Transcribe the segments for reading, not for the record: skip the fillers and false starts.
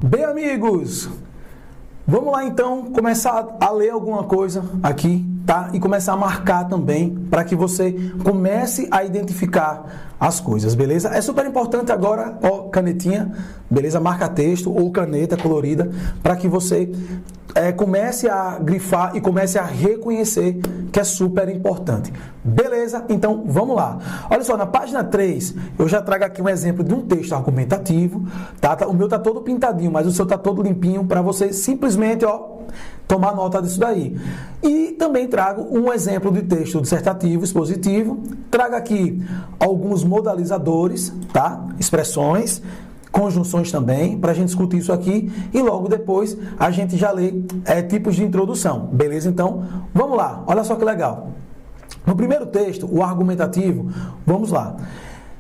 Bem, amigos, vamos lá então começar a ler alguma coisa aqui, tá? E começar a marcar também para que você comece a identificar as coisas, beleza? É super importante agora, ó, canetinha, beleza? Marca texto ou caneta colorida para que você comece a grifar e comece a reconhecer que é super importante. Beleza? Então, vamos lá. Olha só, na página 3, eu já trago aqui um exemplo de um texto argumentativo, tá? O meu tá todo pintadinho, mas o seu tá todo limpinho para você simplesmente, ó, tomar nota disso daí. E também trago um exemplo de texto dissertativo, expositivo. Trago aqui alguns modalizadores, tá? Expressões, conjunções também, para a gente discutir isso aqui e logo depois a gente já lê tipos de introdução, beleza? Então, vamos lá, olha só que legal. No primeiro texto, o argumentativo, vamos lá.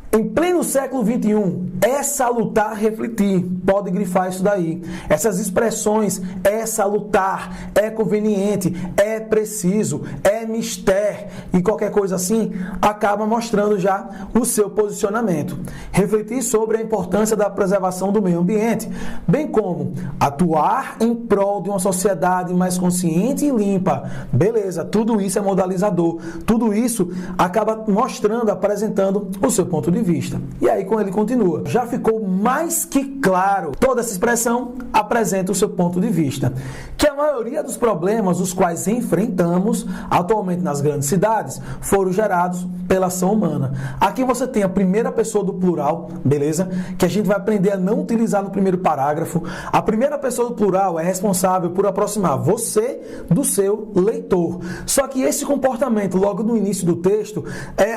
Em pleno século XXI, é salutar refletir, pode grifar isso daí. Essas expressões, é salutar, é conveniente, é preciso, é mister e qualquer coisa assim, acaba mostrando já o seu posicionamento. Refletir sobre a importância da preservação do meio ambiente, bem como atuar em prol de uma sociedade mais consciente e limpa. Beleza, tudo isso é modalizador, tudo isso acaba mostrando, apresentando o seu ponto de vista. E aí, quando ele continua, já ficou mais que claro, toda essa expressão apresenta o seu ponto de vista, que a maioria dos problemas os quais enfrentamos atualmente nas grandes cidades foram gerados pela ação humana. Aqui você tem a primeira pessoa do plural, beleza? Que a gente vai aprender a não utilizar no primeiro parágrafo. A primeira pessoa do plural é responsável por aproximar você do seu leitor. Só que esse comportamento, logo no início do texto,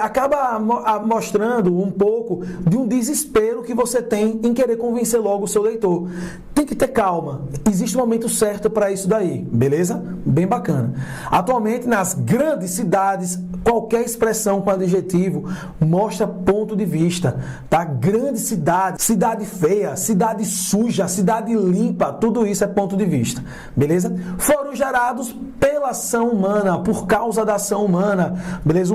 acaba mostrando um pouco de um desespero que você tem em querer convencer logo o seu leitor. Tem que ter calma. Existe um momento certo para isso daí, beleza? Bem bacana. Atualmente, nas grandes cidades, qualquer expressão com adjetivo mostra ponto de vista, tá? Grande cidade, cidade feia, cidade suja, cidade limpa, tudo isso é ponto de vista, beleza? Foram gerados pela ação humana, por causa da ação humana, beleza?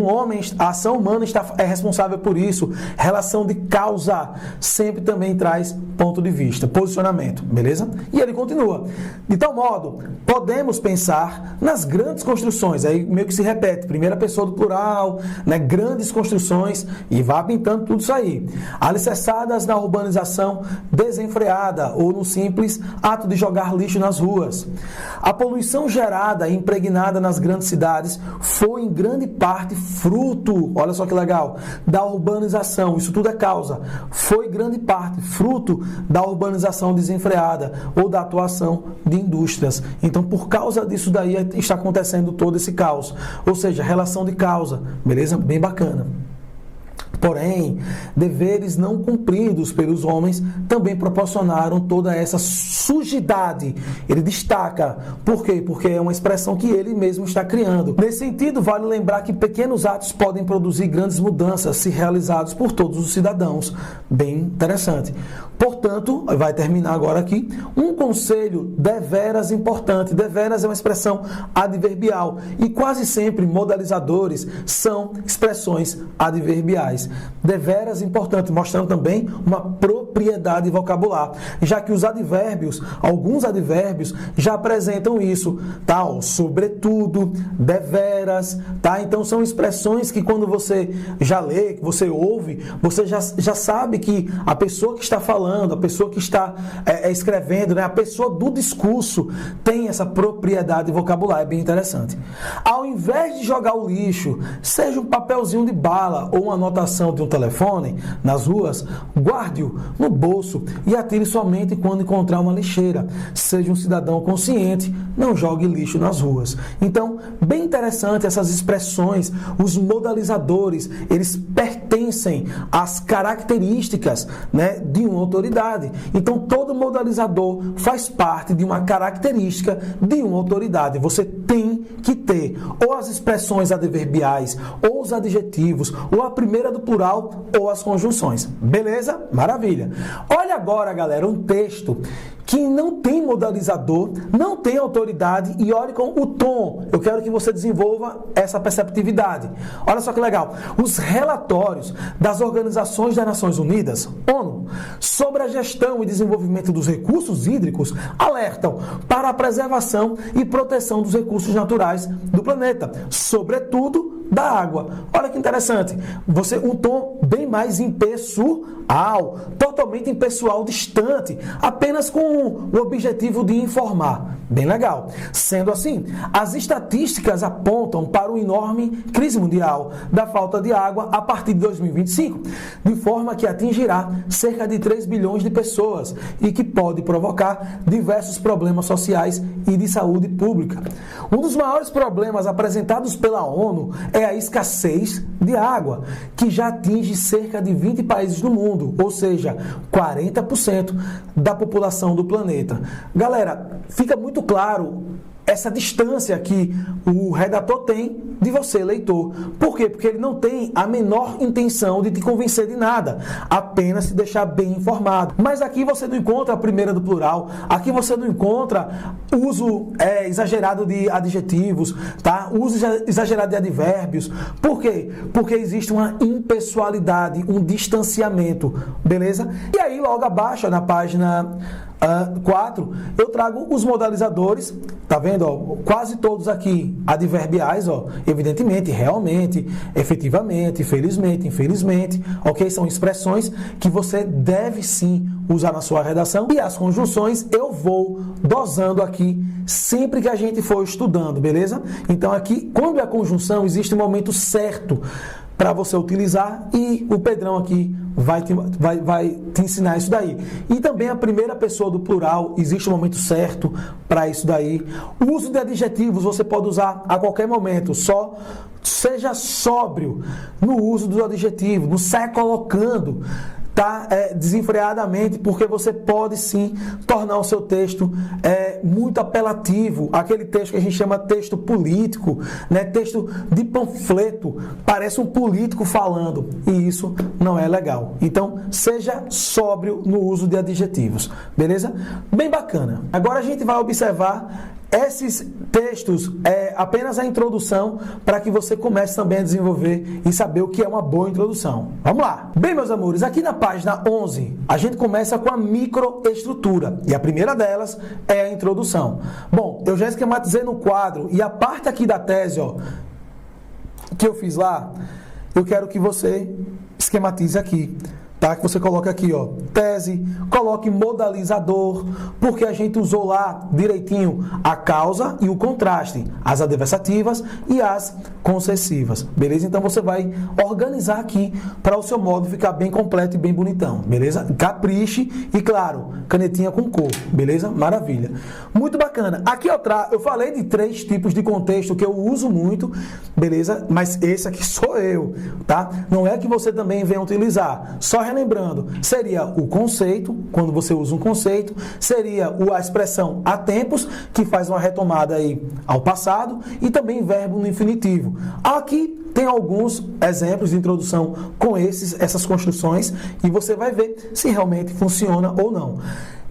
A ação humana é responsável por isso. Relação de causa sempre também traz ponto de vista, posicionamento, beleza? E ele continua. De tal modo, podemos pensar nas grandes construções, aí meio que se repete, primeira pessoa do plural, né? Grandes construções, e vá pintando tudo isso aí. Alicerçadas na urbanização desenfreada ou no simples ato de jogar lixo nas ruas. A poluição gerada e impregnada nas grandes cidades foi em grande parte fruto, olha só que legal, da urbanização. Isso tudo é causa. Foi grande parte fruto da urbanização desenfreada ou da atuação de indústrias. Então, por causa disso daí está acontecendo todo esse caos. Ou seja, relação de causa. Beleza? Bem bacana. Porém, deveres não cumpridos pelos homens também proporcionaram toda essa sujidade. Ele destaca. Por quê? Porque é uma expressão que ele mesmo está criando. Nesse sentido, vale lembrar que pequenos atos podem produzir grandes mudanças se realizados por todos os cidadãos. Bem interessante. Portanto, vai terminar agora aqui, um conselho deveras importante. Deveras é uma expressão adverbial e quase sempre modalizadores são expressões adverbiais. Deveras importante, mostrando também uma propriedade vocabular, já que os advérbios, alguns advérbios já apresentam isso, tá? Sobretudo, deveras, tá? Então são expressões que quando você já lê, que você ouve, você já sabe que a pessoa que está falando, a pessoa que está escrevendo, né? A pessoa do discurso tem essa propriedade vocabular, é bem interessante. Ao invés de jogar o lixo, seja um papelzinho de bala ou uma anotação de um telefone nas ruas, guarde-o no bolso e atire somente quando encontrar uma lixeira. Seja um cidadão consciente, não jogue lixo nas ruas. Então, bem interessante essas expressões, os modalizadores, eles pertencem às características, né, de uma autoridade. Então, todo modalizador faz parte de uma característica de uma autoridade. Você tem que ter ou as expressões adverbiais, ou os adjetivos, ou a primeira do plural, ou as conjunções. Beleza? Maravilha. Olha agora, galera, um texto que que não tem modalizador, não tem autoridade e olhe com o tom. Eu quero que você desenvolva essa perceptividade. Olha só que legal. Os relatórios das organizações das Nações Unidas, ONU, sobre a gestão e desenvolvimento dos recursos hídricos alertam para a preservação e proteção dos recursos naturais do planeta, sobretudo da água. Olha que interessante. Um tom bem mais impessoal, totalmente impessoal, distante, apenas com o objetivo de informar. Bem legal. Sendo assim, as estatísticas apontam para uma enorme crise mundial da falta de água a partir de 2025, de forma que atingirá cerca de 3 bilhões de pessoas e que pode provocar diversos problemas sociais e de saúde pública. Um dos maiores problemas apresentados pela ONU é a escassez de água, que já atinge cerca de 20 países no mundo, ou seja, 40% da população do planeta. Galera, fica muito claro essa distância que o redator tem de você, leitor. Por quê? Porque ele não tem a menor intenção de te convencer de nada, apenas te deixar bem informado. Mas aqui você não encontra a primeira do plural, aqui você não encontra uso exagerado de adjetivos, tá? Uso exagerado de advérbios. Por quê? Porque existe uma impessoalidade, um distanciamento, beleza? E aí, logo abaixo, na página 4, eu trago os modalizadores, tá vendo? Ó, quase todos aqui adverbiais, ó, evidentemente, realmente, efetivamente, felizmente, infelizmente, ok? São expressões que você deve sim usar na sua redação. E as conjunções eu vou dosando aqui sempre que a gente for estudando, beleza? Então aqui, quando é a conjunção, existe um momento certo para você utilizar e o Pedrão aqui vai te ensinar isso daí. E também a primeira pessoa do plural, existe um momento certo para isso daí. O uso de adjetivos você pode usar a qualquer momento, só seja sóbrio no uso do adjetivo, não saia colocando desenfreadamente, porque você pode sim tornar o seu texto muito apelativo, aquele texto que a gente chama texto político, né? Texto de panfleto, parece um político falando, e isso não é legal. Então, seja sóbrio no uso de adjetivos, beleza? Bem bacana. Agora a gente vai observar esses textos, apenas a introdução, para que você comece também a desenvolver e saber o que é uma boa introdução. Vamos lá! Bem, meus amores, aqui na página 11, a gente começa com a microestrutura, e a primeira delas é a introdução. Bom, eu já esquematizei no quadro, e a parte aqui da tese, ó, que eu fiz lá, eu quero que você esquematize aqui. Tá? Que você coloca aqui, ó, tese, coloque modalizador, porque a gente usou lá direitinho a causa e o contraste, as adversativas e as concessivas, beleza? Então você vai organizar aqui para o seu módulo ficar bem completo e bem bonitão, beleza? Capriche e, claro, canetinha com cor, beleza? Maravilha. Muito bacana. Aqui eu falei de 3 tipos de contexto que eu uso muito, beleza? Mas esse aqui sou eu, tá? Não é que você também venha utilizar, só relembrando, seria o conceito, quando você usa um conceito, seria a expressão há tempos, que faz uma retomada aí ao passado, e também verbo no infinitivo. Aqui tem alguns exemplos de introdução com essas construções, e você vai ver se realmente funciona ou não.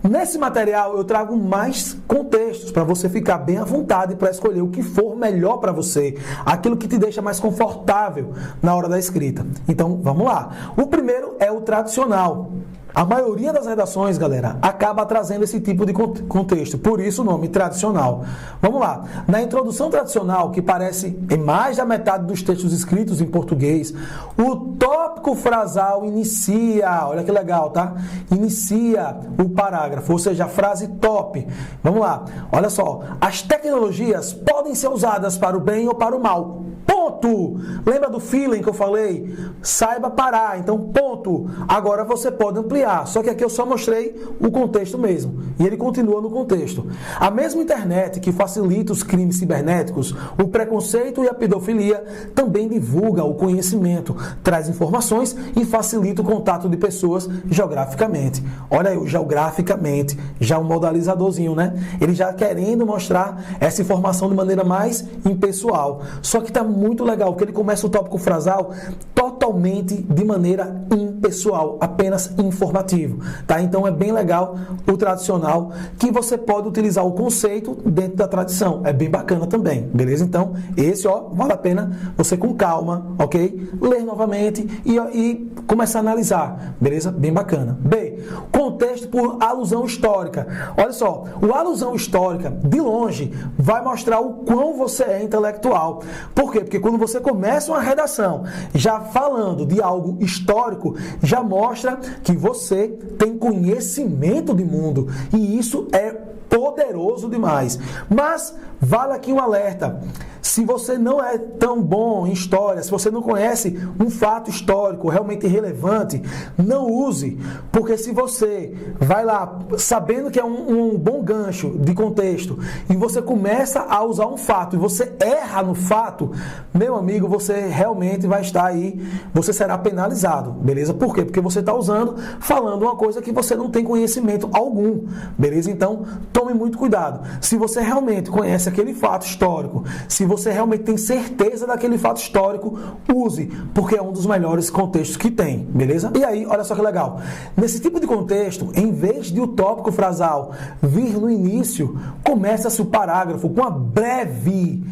Nesse material eu trago mais contextos para você ficar bem à vontade para escolher o que for melhor para você, aquilo que te deixa mais confortável na hora da escrita. Então, vamos lá. O primeiro é o tradicional. A maioria das redações, galera, acaba trazendo esse tipo de contexto, por isso o nome tradicional. Vamos lá. Na introdução tradicional, que parece em mais da metade dos textos escritos em português, o tópico frasal inicia, olha que legal, tá? Inicia o parágrafo, ou seja, a frase top. Vamos lá. Olha só. As tecnologias podem ser usadas para o bem ou para o mal. Ponto! Lembra do feeling que eu falei? Saiba parar. Então, ponto. Agora você pode ampliar. Só que aqui eu só mostrei o contexto mesmo. E ele continua no contexto. A mesma internet que facilita os crimes cibernéticos, o preconceito e a pedofilia, também divulga o conhecimento, traz informações e facilita o contato de pessoas geograficamente. Olha aí, geograficamente, já um modalizadorzinho, né? Ele já querendo mostrar essa informação de maneira mais impessoal. Só que tá muito legal, porque ele começa o tópico frasal totalmente totalmente de maneira impessoal, apenas informativo, tá? Então é bem legal o tradicional, que você pode utilizar o conceito dentro da tradição, é bem bacana também, beleza? Então esse, vale a pena você com calma, ok? Ler novamente e começar a analisar, beleza? Bem bacana. B, contexto por alusão histórica. Olha só, o alusão histórica, de longe, vai mostrar o quão você é intelectual. Por quê? Porque quando você começa uma redação já falando de algo histórico, já mostra que você tem conhecimento de mundo. E isso é poderoso demais. Mas vale aqui um alerta. Se você não é tão bom em história, se você não conhece um fato histórico realmente relevante, não use, porque se você vai lá sabendo que é um bom gancho de contexto e você começa a usar um fato e você erra no fato, meu amigo, você realmente vai estar aí, você será penalizado, beleza? Por quê? Porque você está falando uma coisa que você não tem conhecimento algum, beleza? Então, tome muito cuidado. Se você realmente conhece aquele fato histórico, se você realmente tem certeza daquele fato histórico, use, porque é um dos melhores contextos que tem, beleza? E aí, olha só que legal. Nesse tipo de contexto, em vez de o tópico frasal vir no início, começa-se o parágrafo com a breve.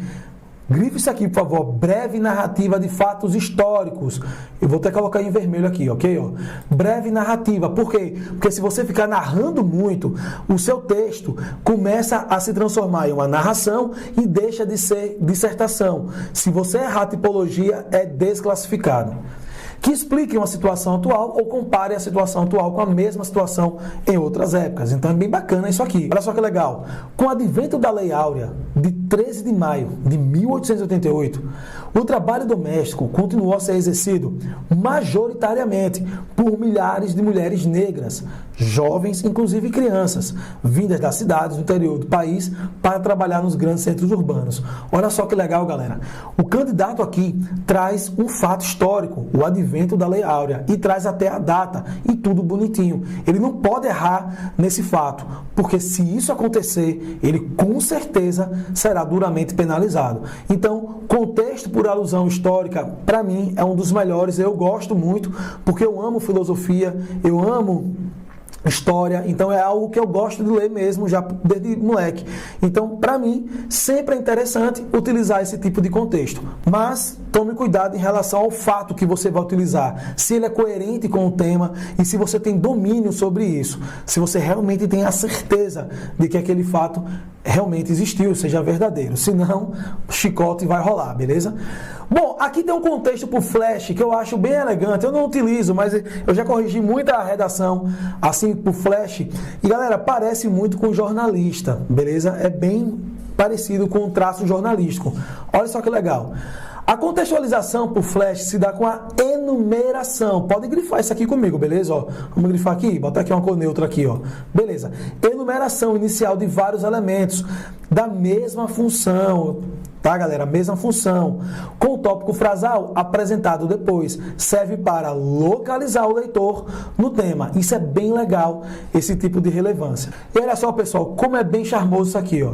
Grife isso aqui, por favor. Breve narrativa de fatos históricos. Eu vou até colocar em vermelho aqui, ok? Breve narrativa. Por quê? Porque se você ficar narrando muito, o seu texto começa a se transformar em uma narração e deixa de ser dissertação. Se você errar a tipologia, é desclassificado. Que explique uma situação atual ou compare a situação atual com a mesma situação em outras épocas. Então é bem bacana isso aqui. Olha só que legal. Com o advento da Lei Áurea, de 13 de maio de 1888, o trabalho doméstico continuou a ser exercido majoritariamente por milhares de mulheres negras, jovens, inclusive crianças, vindas das cidades do interior do país para trabalhar nos grandes centros urbanos. Olha só que legal, galera. O candidato aqui traz um fato histórico, o advento da Lei Áurea, e traz até a data, e tudo bonitinho. Ele não pode errar nesse fato, porque se isso acontecer, ele com certeza será duramente penalizado. Então, contexto por alusão histórica, para mim, é um dos melhores. Eu gosto muito, porque eu amo filosofia, eu amo história, então é algo que eu gosto de ler mesmo, já desde moleque. Então, para mim, sempre é interessante utilizar esse tipo de contexto. Mas tome cuidado em relação ao fato que você vai utilizar, se ele é coerente com o tema e se você tem domínio sobre isso, se você realmente tem a certeza de que aquele fato realmente existiu, seja verdadeiro. Senão, o chicote vai rolar, beleza? Bom, aqui tem um contexto por flash que eu acho bem elegante. Eu não utilizo, mas eu já corrigi muita redação assim por flash. E galera, parece muito com jornalista, beleza? É bem parecido com o traço jornalístico. Olha só que legal. A contextualização por flash se dá com a enumeração. Pode grifar isso aqui comigo, beleza? Vamos grifar aqui, botar aqui uma cor neutra aqui, Beleza. Enumeração inicial de vários elementos da mesma função. Tá, galera? Mesma função. Com o tópico frasal apresentado depois. Serve para localizar o leitor no tema. Isso é bem legal, esse tipo de relevância. E olha só, pessoal, como é bem charmoso isso aqui,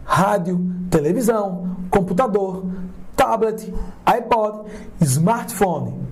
Rádio, televisão, computador, tablet, iPod, smartphone.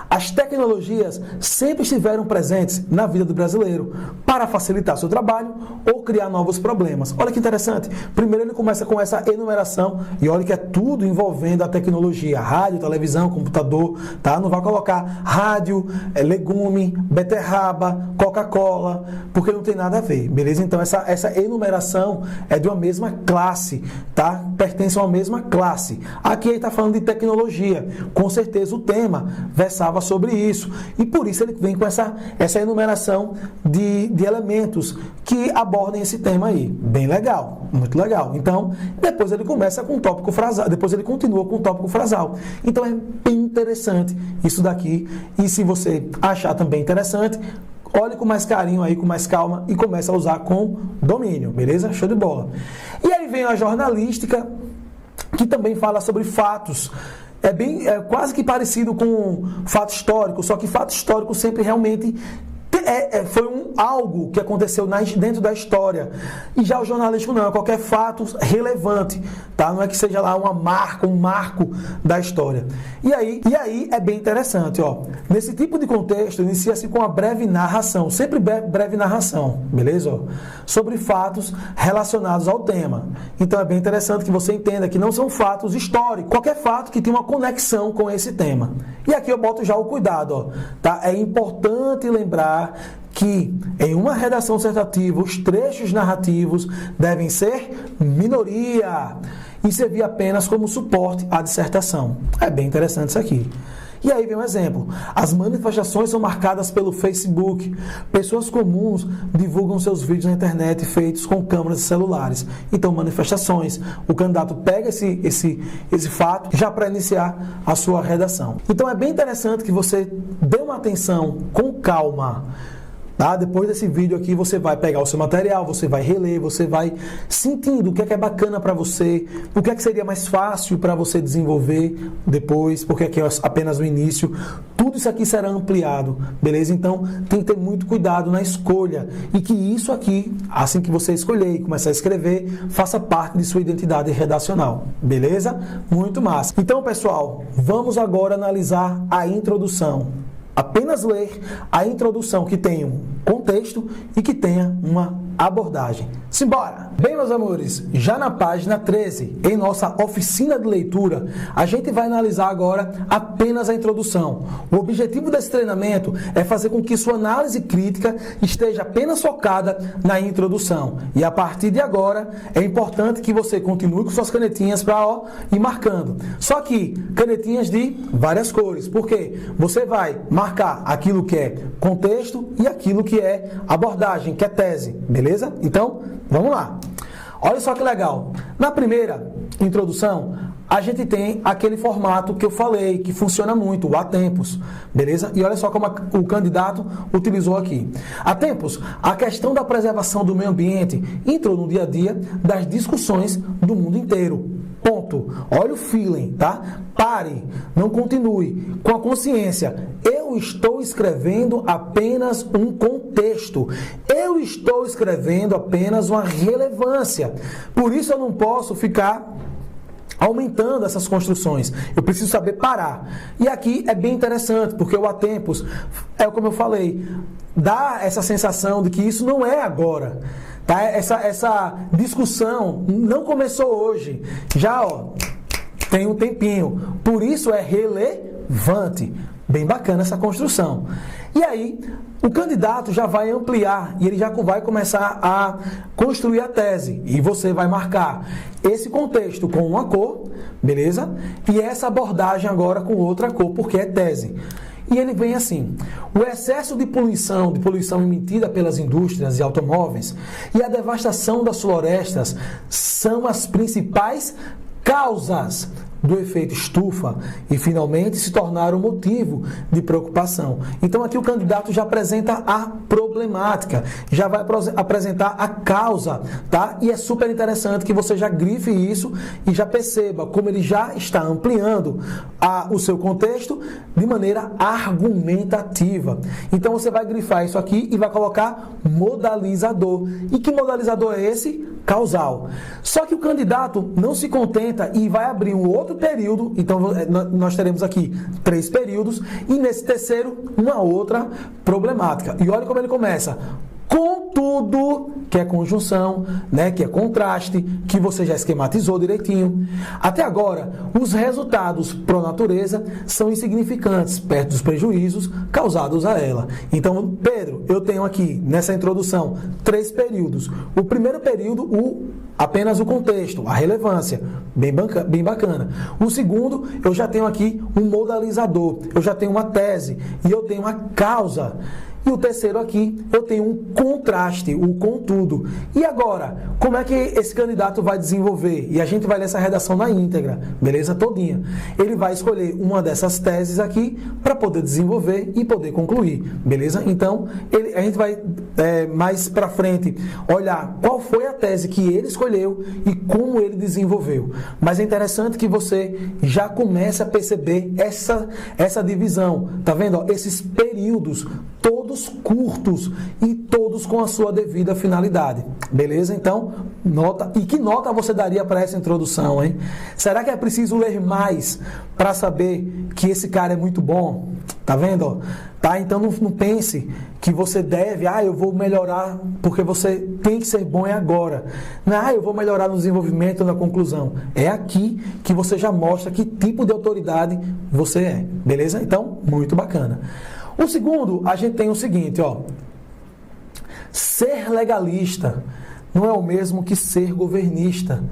As tecnologias sempre estiveram presentes na vida do brasileiro para facilitar seu trabalho ou criar novos problemas. Olha que interessante. Primeiro ele começa com essa enumeração e olha que é tudo envolvendo a tecnologia. Rádio, televisão, computador, tá? Não vai colocar rádio, legume, beterraba, Coca-Cola, porque não tem nada a ver, beleza? Então essa enumeração é de uma mesma classe, tá? Pertence a uma mesma classe. Aqui ele está falando de tecnologia. Com certeza o tema versava sobre isso. E por isso ele vem com essa enumeração de elementos que abordem esse tema aí. Bem legal, muito legal. Então, depois ele começa com o tópico frasal, depois ele continua com o tópico frasal. Então é bem interessante isso daqui. E se você achar também interessante, olhe com mais carinho aí, com mais calma e comece a usar com domínio, beleza? Show de bola. E aí vem a jornalística, que também fala sobre fatos. É quase que parecido com fato histórico, só que fato histórico sempre realmente foi algo que aconteceu dentro da história. E já o jornalístico não, é qualquer fato relevante, tá? Não é que seja lá um marco da história. E aí é bem interessante, ó. Nesse tipo de contexto, inicia-se com uma breve narração, sempre breve narração, beleza? Ó, sobre fatos relacionados ao tema. Então é bem interessante que você entenda que não são fatos históricos, qualquer fato que tenha uma conexão com esse tema. E aqui eu boto já o cuidado, ó, tá? É importante lembrar que em uma redação dissertativa os trechos narrativos devem ser minoria e servir apenas como suporte à dissertação. É bem interessante isso aqui. E aí vem um exemplo. As manifestações são marcadas pelo Facebook. Pessoas comuns divulgam seus vídeos na internet feitos com câmeras de celulares. Então, manifestações. O candidato pega esse fato já para iniciar a sua redação. Então, é bem interessante que você dê uma atenção com calma. Tá? Depois desse vídeo aqui, você vai pegar o seu material, você vai reler, você vai sentindo o que é bacana para você, o que é que seria mais fácil para você desenvolver depois, porque aqui é apenas o início. Tudo isso aqui será ampliado, beleza? Então, tem que ter muito cuidado na escolha e que isso aqui, assim que você escolher e começar a escrever, faça parte de sua identidade redacional, beleza? Muito massa. Então, pessoal, vamos agora analisar a introdução. Apenas ler a introdução que tenha um contexto e que tenha uma abordagem. Simbora! Bem, meus amores, já na página 13, em nossa oficina de leitura, a gente vai analisar agora apenas a introdução. O objetivo desse treinamento é fazer com que sua análise crítica esteja apenas focada na introdução. E a partir de agora, é importante que você continue com suas canetinhas para ir marcando. Só que canetinhas de várias cores. Por quê? Você vai marcar aquilo que é contexto e aquilo que é abordagem, que é tese. Beleza? Então, vamos lá. Olha só que legal. Na primeira introdução, a gente tem aquele formato que eu falei, que funciona muito, o há tempos. Beleza? E olha só como o candidato utilizou aqui. Há tempos, a questão da preservação do meio ambiente entrou no dia a dia das discussões do mundo inteiro. Ponto. Olha o feeling, tá? Pare, não continue. Com a consciência, eu estou escrevendo apenas um contexto. Eu estou escrevendo apenas uma relevância. Por isso eu não posso ficar aumentando essas construções. Eu preciso saber parar. E aqui é bem interessante, porque o há tempos, é como eu falei, dá essa sensação de que isso não é agora. Tá? Essa discussão não começou hoje. Já tem um tempinho. Por isso é relevante. Bem bacana essa construção. E aí, o candidato já vai ampliar e ele já vai começar a construir a tese. E você vai marcar esse contexto com uma cor, beleza? E essa abordagem agora com outra cor, porque é tese. E ele vem assim: o excesso de poluição emitida pelas indústrias e automóveis e a devastação das florestas são as principais causas do efeito estufa e finalmente se tornaram motivo de preocupação. Então aqui o candidato já apresenta a problemática, já vai apresentar a causa, tá? E é super interessante que você já grife isso e já perceba como ele já está ampliando o seu contexto de maneira argumentativa. Então você vai grifar isso aqui e vai colocar modalizador. E que modalizador é esse? Causal. Só que o candidato não se contenta e vai abrir um outro período, então nós teremos aqui 3 períodos, e nesse terceiro, uma outra problemática. E olha como ele começa. Contudo, que é conjunção, né, que é contraste, que você já esquematizou direitinho. Até agora, os resultados pro natureza são insignificantes perto dos prejuízos causados a ela. Então, Pedro, eu tenho aqui nessa introdução 3 períodos. O primeiro período, apenas o contexto, a relevância, bem bacana. O segundo, eu já tenho aqui um modalizador, eu já tenho uma tese e eu tenho uma causa. E o terceiro aqui, eu tenho um contraste, o contudo. E agora, como é que esse candidato vai desenvolver? E a gente vai ler essa redação na íntegra, beleza? Todinha. Ele vai escolher uma dessas teses aqui para poder desenvolver e poder concluir, beleza? Então, a gente vai mais para frente olhar qual foi a tese que ele escolheu e como ele desenvolveu. Mas é interessante que você já comece a perceber essa divisão, tá vendo? Esses períodos todos curtos e todos com a sua devida finalidade. Beleza? Então, nota. E que nota você daria para essa introdução, hein? Será que é preciso ler mais para saber que esse cara é muito bom? Tá vendo? Tá? Então não pense que você deve, eu vou melhorar porque você tem que ser bom agora. Não, eu vou melhorar no desenvolvimento, na conclusão. É aqui que você já mostra que tipo de autoridade você é. Beleza? Então, muito bacana. O segundo, a gente tem o seguinte, ó. Ser legalista não é o mesmo que ser governista.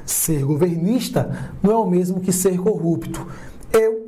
Ser governista não é o mesmo que ser corrupto. Eu,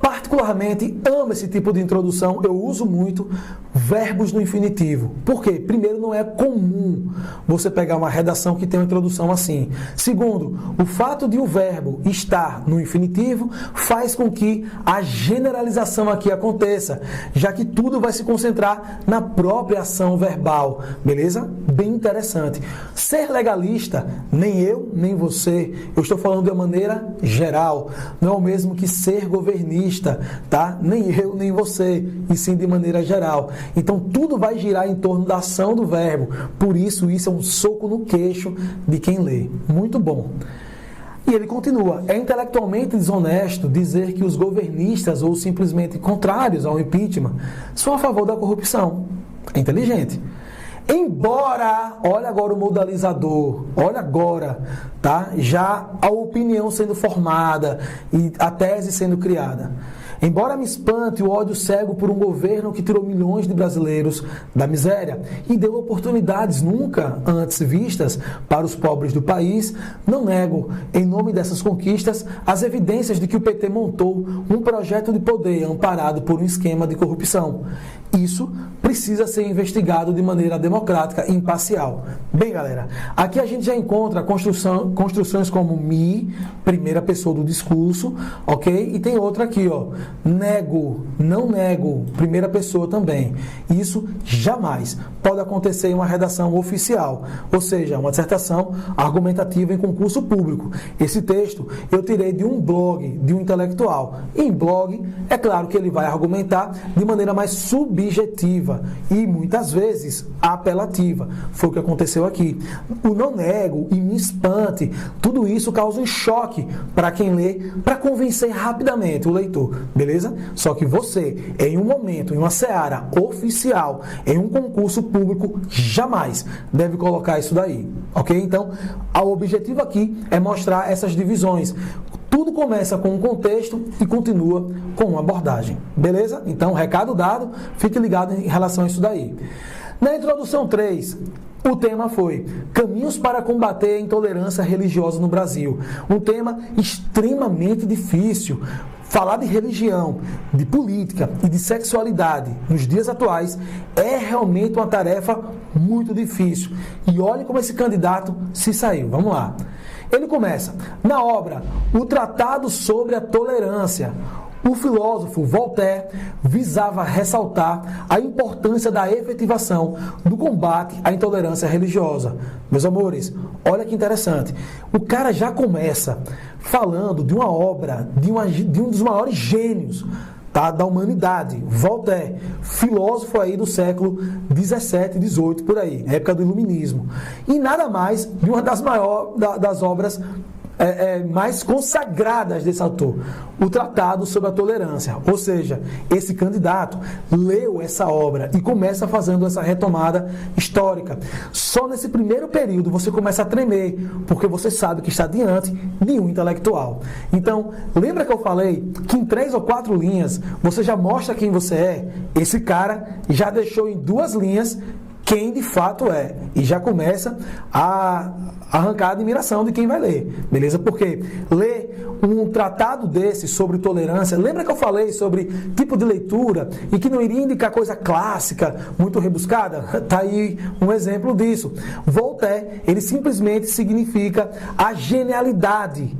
particularmente, amo esse tipo de introdução, eu uso muito verbos no infinitivo. Por quê? Primeiro, não é comum você pegar uma redação que tem uma introdução assim. Segundo, o fato de o verbo estar no infinitivo faz com que a generalização aqui aconteça, já que tudo vai se concentrar na própria ação verbal. Beleza? Bem interessante. Ser legalista, nem eu, nem você, eu estou falando de uma maneira geral, não é o mesmo que ser governista, tá? Nem eu, nem você, e sim de maneira geral. Então, tudo vai girar em torno da ação do verbo. Por isso é um soco no queixo de quem lê. Muito bom. E ele continua. É intelectualmente desonesto dizer que os governistas, ou simplesmente contrários ao impeachment, são a favor da corrupção. É inteligente. Embora, olha agora o modalizador, olha agora, tá? Já a opinião sendo formada e a tese sendo criada. Embora me espante o ódio cego por um governo que tirou milhões de brasileiros da miséria e deu oportunidades nunca antes vistas para os pobres do país, não nego, em nome dessas conquistas, as evidências de que o PT montou um projeto de poder amparado por um esquema de corrupção. Isso precisa ser investigado de maneira democrática e imparcial. Bem, galera, aqui a gente já encontra construções como me, primeira pessoa do discurso, ok? E tem outra aqui, ó, nego, não nego, primeira pessoa também. Isso jamais pode acontecer em uma redação oficial, ou seja, uma dissertação argumentativa em concurso público. Esse texto eu tirei de um blog, de um intelectual. E em blog, é claro que ele vai argumentar de maneira mais subjetiva e muitas vezes apelativa. Foi o que aconteceu aqui. O não nego e me espante, tudo isso causa um choque para quem lê, para convencer rapidamente o leitor, beleza? Só que você, em um momento, em uma seara oficial, em um concurso público, jamais deve colocar isso daí, ok? Então, o objetivo aqui é mostrar essas divisões. Tudo começa com um contexto e continua com uma abordagem. Beleza? Então, recado dado, fique ligado em relação a isso daí. Na introdução 3, o tema foi Caminhos para combater a intolerância religiosa no Brasil. Um tema extremamente difícil. Falar de religião, de política e de sexualidade nos dias atuais é realmente uma tarefa muito difícil. E olhe como esse candidato se saiu. Vamos lá. Ele começa, na obra, o Tratado sobre a Tolerância. O filósofo Voltaire visava ressaltar a importância da efetivação do combate à intolerância religiosa. Meus amores, olha que interessante. O cara já começa falando de uma obra, de um dos maiores gênios, tá, da humanidade, Voltaire, filósofo aí do século 17, 18, por aí, época do Iluminismo. E nada mais de uma das maiores das obras mais consagradas desse autor, o Tratado sobre a Tolerância. Ou seja, esse candidato leu essa obra e começa fazendo essa retomada histórica. Só nesse primeiro período você começa a tremer, porque você sabe que está diante de um intelectual. Então, lembra que eu falei que em 3 ou 4 linhas você já mostra quem você é? Esse cara já deixou em 2 linhas quem de fato é, e já começa a arrancar a admiração de quem vai ler, beleza? Porque ler um tratado desse sobre tolerância, lembra que eu falei sobre tipo de leitura e que não iria indicar coisa clássica, muito rebuscada? Tá aí um exemplo disso. Voltaire, ele simplesmente significa a genialidade.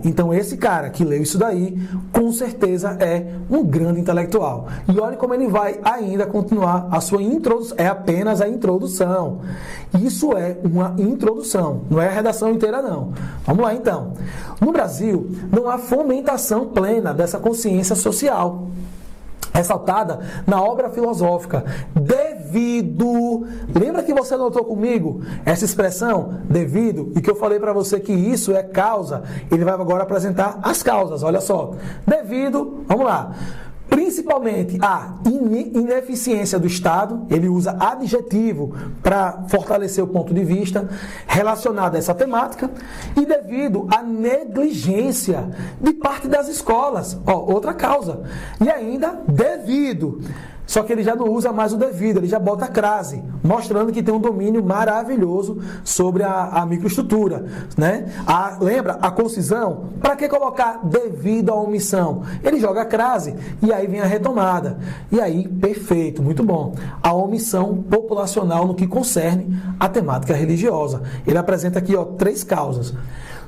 Então esse cara que leu isso daí, com certeza é um grande intelectual. E olha como ele vai ainda continuar a sua introdução, é apenas a introdução. Isso é uma introdução, não é a redação inteira não. Vamos lá então. No Brasil, não há fomentação plena dessa consciência social. ressaltada na obra filosófica. Devido. Lembra que você notou comigo essa expressão, devido, e que eu falei para você que isso é causa? Ele vai agora apresentar as causas, olha só. Devido, vamos lá. Principalmente a ineficiência do Estado, ele usa adjetivo para fortalecer o ponto de vista relacionado a essa temática, e devido à negligência de parte das escolas, outra causa. E ainda devido, só que ele já não usa mais o devido, ele já bota a crase, mostrando que tem um domínio maravilhoso sobre a microestrutura, né? Lembra a concisão? Para que colocar devido à omissão? Ele joga a crase e aí vem a retomada. E aí, perfeito, muito bom. A omissão populacional no que concerne a temática religiosa. Ele apresenta aqui 3 causas.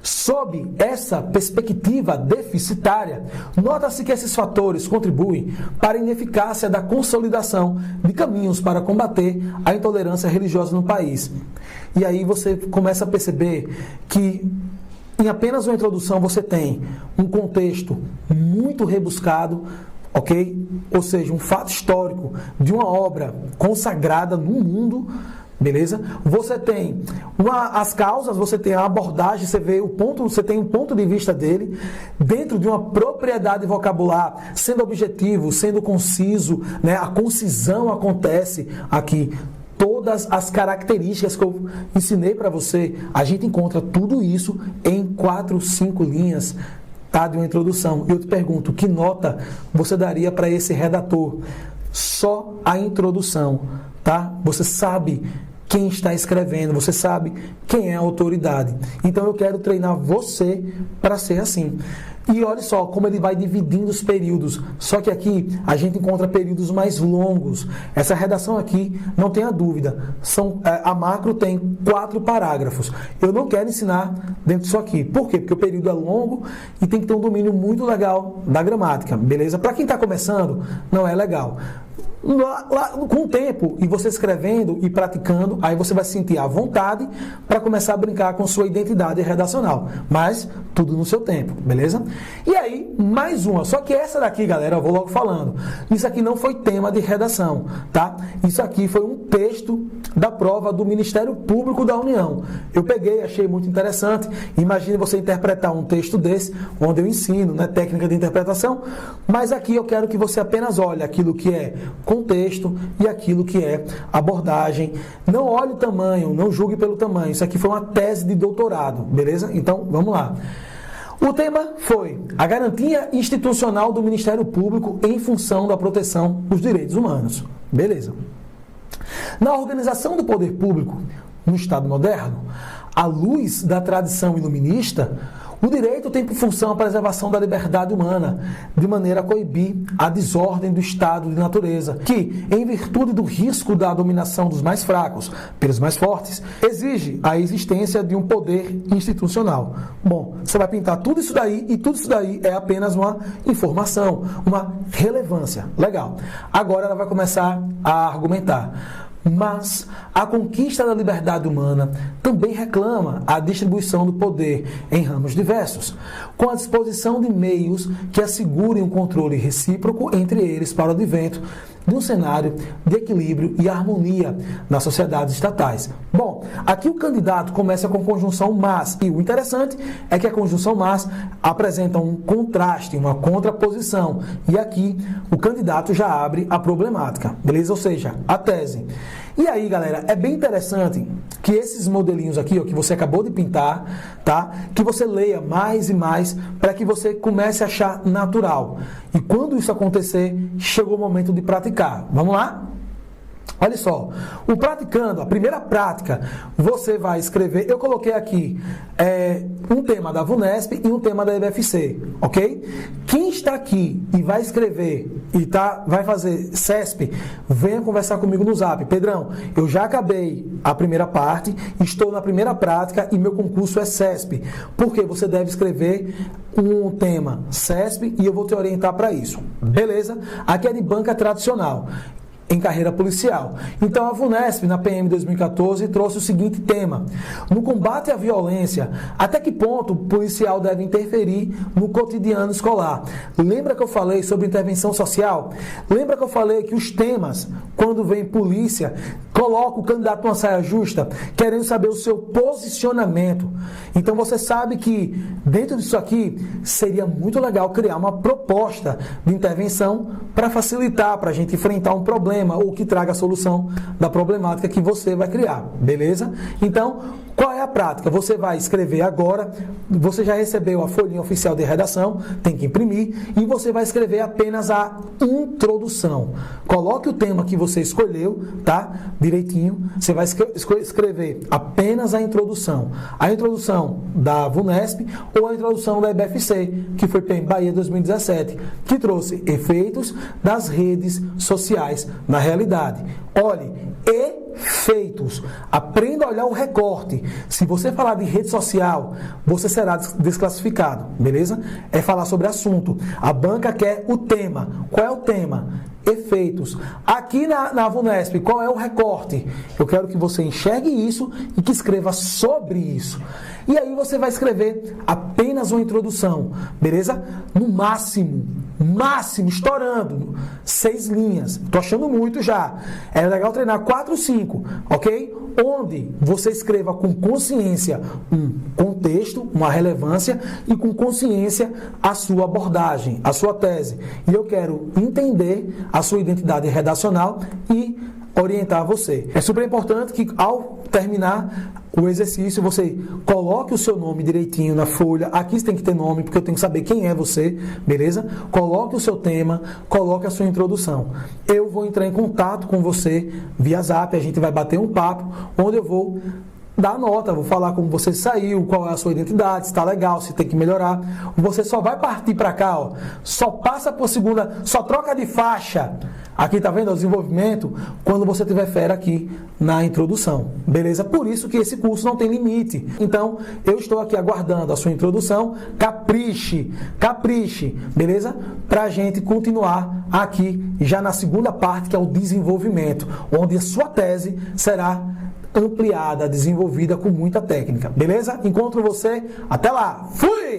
Sob essa perspectiva deficitária, nota-se que esses fatores contribuem para a ineficácia da consolidação de caminhos para combater a intolerância religiosa no país. E aí você começa a perceber que em apenas uma introdução você tem um contexto muito rebuscado, ok? Ou seja, um fato histórico de uma obra consagrada no mundo. Beleza? Você tem as causas, você tem a abordagem, você vê o ponto, você tem um ponto de vista dele, dentro de uma propriedade vocabular, sendo objetivo, sendo conciso, né? A concisão acontece aqui. Todas as características que eu ensinei para você, a gente encontra tudo isso em 4, 5 linhas, tá? De uma introdução. E eu te pergunto, que nota você daria para esse redator? Só a introdução, tá? Você sabe quem está escrevendo, você sabe quem é a autoridade. Então eu quero treinar você para ser assim. E olha só como ele vai dividindo os períodos. Só que aqui a gente encontra períodos mais longos. Essa redação aqui, não tenha dúvida, a macro tem 4 parágrafos. Eu não quero ensinar dentro disso aqui. Por quê? Porque o período é longo e tem que ter um domínio muito legal da gramática. Beleza? Para quem está começando, não é legal. Com o tempo, e você escrevendo e praticando, aí você vai se sentir à vontade para começar a brincar com sua identidade redacional. Mas tudo no seu tempo, beleza? E aí, mais uma. Só que essa daqui, galera, eu vou logo falando. Isso aqui não foi tema de redação, tá? Isso aqui foi um texto da prova do Ministério Público da União. Eu peguei, achei muito interessante. Imagine você interpretar um texto desse, onde eu ensino, né, técnica de interpretação, mas aqui eu quero que você apenas olhe aquilo que é contexto e aquilo que é abordagem. Não olhe o tamanho, não julgue pelo tamanho. Isso aqui foi uma tese de doutorado, beleza? Então, vamos lá. O tema foi a garantia institucional do Ministério Público em função da proteção dos direitos humanos. Beleza. Na organização do poder público no Estado moderno, à luz da tradição iluminista, o direito tem por função a preservação da liberdade humana, de maneira a coibir a desordem do estado de natureza, que, em virtude do risco da dominação dos mais fracos pelos mais fortes, exige a existência de um poder institucional. Bom, você vai pintar tudo isso daí, e tudo isso daí é apenas uma informação, uma relevância. Legal. Agora ela vai começar a argumentar. Mas a conquista da liberdade humana também reclama a distribuição do poder em ramos diversos, com a disposição de meios que assegurem um controle recíproco entre eles para o advento de um cenário de equilíbrio e harmonia nas sociedades estatais. Bom, aqui o candidato começa com conjunção mas, e o interessante é que a conjunção mas apresenta um contraste, uma contraposição, e aqui o candidato já abre a problemática, beleza? Ou seja, a tese. E aí, galera, é bem interessante que esses modelinhos aqui, ó, que você acabou de pintar, tá? Que você leia mais e mais para que você comece a achar natural. E quando isso acontecer, chegou o momento de praticar. Vamos lá? Olha só, o praticando, a primeira prática, você vai escrever, eu coloquei aqui um tema da VUNESP e um tema da EBFC, ok? Quem está aqui e vai escrever e vai fazer CESP, venha conversar comigo no Zap. Pedrão, eu já acabei a primeira parte, estou na primeira prática e meu concurso é CESP. Porque você deve escrever um tema CESP e eu vou te orientar para isso. Beleza? Aqui é de banca tradicional. em carreira policial. Então a VUNESP, na PM 2014, trouxe o seguinte tema: no combate à violência, até que ponto o policial deve interferir no cotidiano escolar? Lembra que eu falei sobre intervenção social? Lembra que eu falei que os temas, quando vem polícia, coloca o candidato numa saia justa, querendo saber o seu posicionamento. Então você sabe que dentro disso aqui seria muito legal criar uma proposta de intervenção para facilitar, para a gente enfrentar um problema ou que traga a solução da problemática que você vai criar, beleza? Então, qual é a prática? Você vai escrever agora, você já recebeu a folhinha oficial de redação, tem que imprimir, e você vai escrever apenas a introdução. Coloque o tema que você escolheu, tá? Direitinho. Você vai escrever apenas a introdução. A introdução da VUNESP ou a introdução da EBFC, que foi PM Bahia 2017, que trouxe efeitos das redes sociais na realidade. Olhe, efeitos. Aprenda a olhar o recorte. Se você falar de rede social, você será desclassificado, beleza? É falar sobre assunto. A banca quer o tema. Qual é o tema? Efeitos. Aqui na VUNESP, qual é o recorte? Eu quero que você enxergue isso e que escreva sobre isso. E aí você vai escrever apenas uma introdução, beleza? No máximo, estourando, 6 linhas. Tô achando muito já. É legal treinar 4, 5, ok? Onde você escreva com consciência um contexto, uma relevância e com consciência a sua abordagem, a sua tese. E eu quero entender a sua identidade redacional e orientar você. É super importante que ao terminar o exercício, você coloque o seu nome direitinho na folha. Aqui você tem que ter nome, porque eu tenho que saber quem é você, beleza? Coloque o seu tema, coloque a sua introdução. Eu vou entrar em contato com você via Zap, a gente vai bater um papo, onde eu vou dar nota, vou falar como você saiu, qual é a sua identidade, se está legal, se tem que melhorar. Você só vai partir para cá, ó, só passa por segunda, só troca de faixa. Aqui tá vendo o desenvolvimento quando você tiver fera aqui na introdução, beleza? Por isso que esse curso não tem limite. Então, eu estou aqui aguardando a sua introdução, capriche, beleza? Pra gente continuar aqui já na segunda parte, que é o desenvolvimento, onde a sua tese será ampliada, desenvolvida com muita técnica, beleza? Encontro você, até lá, fui!